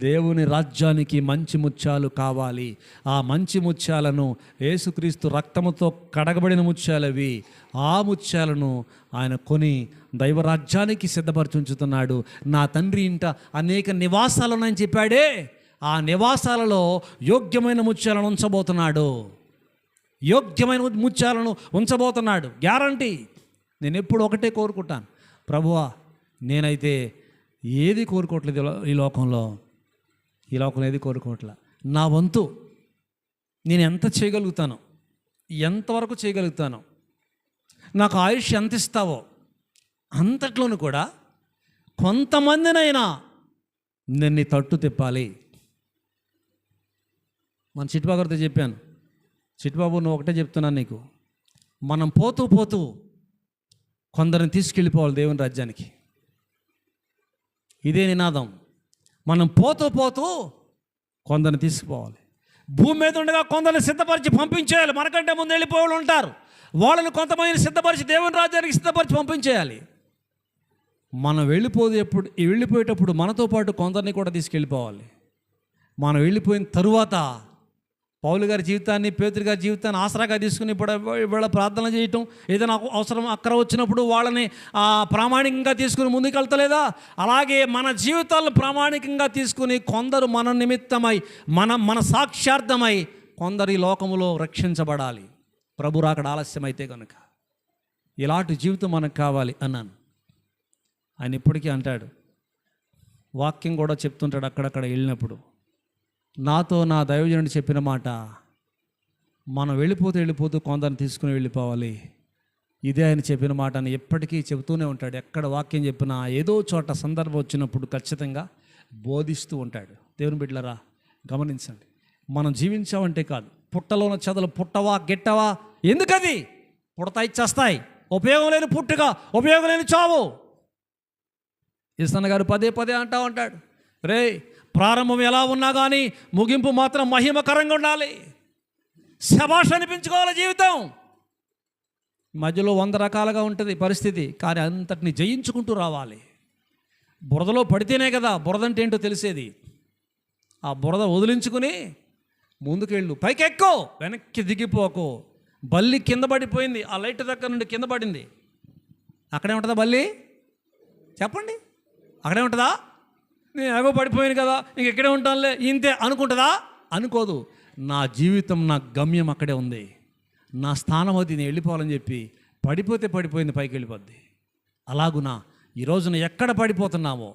దేవుని రాజ్యానికి మంచి ముత్యాలు కావాలి. ఆ మంచి ముత్యాలను యేసుక్రీస్తు రక్తముతో కడగబడిన ముత్యాలవి. ఆ ముత్యాలను ఆయన కొని దైవరాజ్యానికి సిద్ధపరచుంచుతున్నాడు. నా తండ్రి ఇంట అనేక నివాసాలు ఉన్నాయని చెప్పాడే, ఆ నివాసాలలో యోగ్యమైన ముత్యాలను ఉంచబోతున్నాడు. యోగ్యమైన ముత్యాలను ఉంచబోతున్నాడు. గ్యారంటీ. నేను ఎప్పుడు ఒకటే కోరుకుంటాను, ప్రభువా నేనైతే ఏది కోరుకోవట్లేదు ఈ లోకంలో ఏది కోరుకోవట్లే. నా వంతు నేను ఎంత చేయగలుగుతాను, ఎంతవరకు చేయగలుగుతాను, నాకు ఆయుష్ ఎంత ఇస్తావో అంతట్లోనూ కూడా కొంతమందినైనా నేను నీ తట్టు తిప్పాలి. మన చిట్టుబాబుతో చెప్పాను, చిట్టుబాబు నువ్వు ఒకటే చెప్తున్నాను నీకు, మనం పోతూ పోతూ కొందరిని తీసుకెళ్ళిపోవాలి దేవుని రాజ్యానికి. ఇదే నినాదం. మనం పోతూ పోతూ కొందరిని తీసుకుపోవాలి. భూమి మీద ఉండగా కొందరిని సిద్ధపరిచి పంపించేయాలి. మనకంటే ముందు వెళ్ళిపోవాలి ఉంటారు, వాళ్ళని కొంతమందిని సిద్ధపరిచి దేవుని రాజ్యానికి సిద్ధపరిచి పంపించేయాలి. మనం వెళ్ళిపోయేటప్పుడు మనతో పాటు కొందరిని కూడా తీసుకెళ్ళిపోవాలి. మనం వెళ్ళిపోయిన తరువాత పౌలు గారి జీవితాన్ని, పేతురు గారి జీవితాన్ని ఆసరాగా తీసుకుని ఇవాళ ప్రార్థన చేయటం, ఏదైనా అవసరం అక్కర వచ్చినప్పుడు వాళ్ళని ప్రామాణికంగా తీసుకుని ముందుకు వెళ్తలేదా? అలాగే మన జీవితాలను ప్రామాణికంగా తీసుకుని కొందరు మన నిమిత్తమై, మన సాక్షార్థమై కొందరు ఈ లోకములో రక్షించబడాలి. ప్రభు రాకడ ఆలస్యమైతే కనుక. ఇలాంటి జీవితం మనకు కావాలి అన్నాను. ఆయన ఇప్పటికీ అంటాడు, వాక్యం కూడా చెప్తుంటాడు అక్కడక్కడ వెళ్ళినప్పుడు. నాతో నా దైవజనుడు చెప్పిన మాట, మనం వెళ్ళిపోతూ కొందరిని తీసుకుని వెళ్ళిపోవాలి. ఇదే ఆయన చెప్పిన మాట అని ఎప్పటికీ చెబుతూనే ఉంటాడు. ఎక్కడ వాక్యం చెప్పినా ఏదో చోట సందర్భం వచ్చినప్పుడు ఖచ్చితంగా బోధిస్తూ ఉంటాడు. దేవుని బిడ్డలారా గమనించండి, మనం జీవించామంటే కాదు, పుట్టలోన చెదలు పుట్టవా గిట్టవా, ఎందుకది పుడతాయి చేస్తాయి. ఉపయోగం లేని పుట్టుక, ఉపయోగం లేని చావు. ఈసన్న గారు పదే పదే అంటూ ఉంటాడు, రే ప్రారంభం ఎలా ఉన్నా కానీ ముగింపు మాత్రం మహిమకరంగా ఉండాలి. శభాష్ అనిపించుకోవాలి జీవితం. మధ్యలో 100 రకాలుగా ఉంటుంది పరిస్థితి, కానీ అంతటిని జయించుకుంటూ రావాలి. బురదలో పడితేనే కదా బురద అంటే ఏంటో తెలిసేది. ఆ బురద వదిలించుకుని ముందుకెళ్ళు, పైకెక్కో, వెనక్కి దిగిపోకో. బల్లి కింద పడిపోయింది, ఆ లైట్ దగ్గర నుండి కింద పడింది. అక్కడే ఉంటుందా బల్లి? చెప్పండి, అక్కడే ఉంటుందా? నేను ఎగో పడిపోయాను కదా, ఇంకెక్కడే ఉంటానులే, ఇంతే అనుకుంటుందా? అనుకోదు. నా జీవితం, నా గమ్యం అక్కడే ఉంది, నా స్థానం అది, నేను వెళ్ళిపోవాలని చెప్పి పడిపోతే పడిపోయింది, పైకి వెళ్ళిపోద్ది. అలాగునా ఈ రోజున ఎక్కడ పడిపోతున్నామో